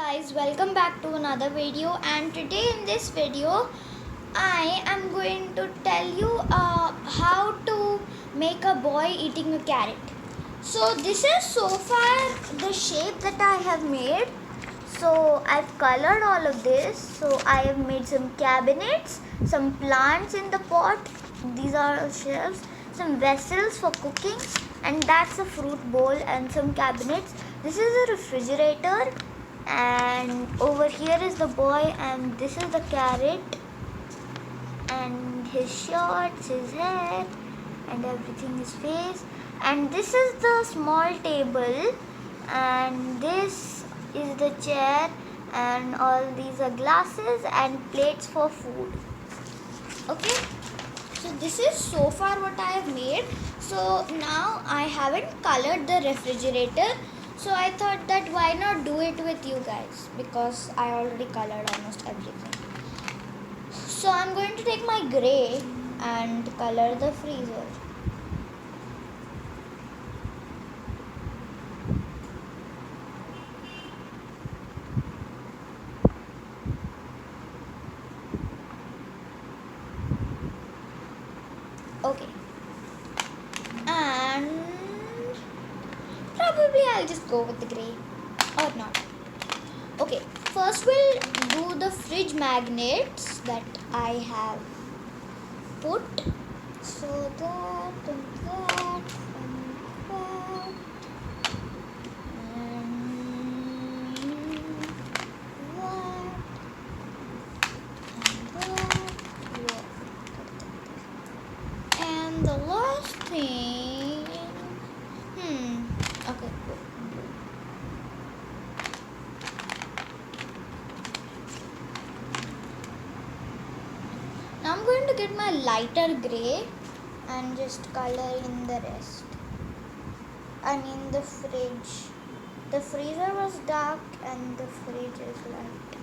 Guys, welcome back to another video, and today in this video I am going to tell you how to make a boy eating a carrot. So this is so far the shape that I have made. So I've colored all of this. So I have made some cabinets, some plants in the pot, these are shelves, some vessels for cooking, and that's a fruit bowl and some cabinets. This is a refrigerator, and over here is the boy, and this is the carrot, and his shorts, his hair, and everything, his face. And this is the small table, and this is the chair, and all these are glasses and plates for food. Okay, so this is so far what I have made. So now I haven't colored the refrigerator, so I thought that why not do it with you guys, because I already colored almost everything. So I'm going to take my gray and color the freezer. Okay, and probably I'll just go with the gray or not. Okay, first we'll do the fridge magnets that I have put. So that and that and that and that. And the last thing, okay, cool. Now I'm going to get my lighter gray and just color in the rest. I mean the fridge. The freezer was dark and the fridge is light.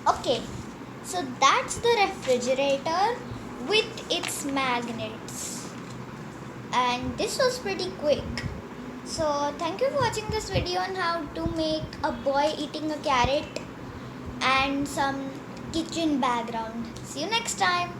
Okay, so that's the refrigerator with its magnets, and this was pretty quick. So thank you for watching this video on how to make a boy eating a carrot and some kitchen background. See you next time.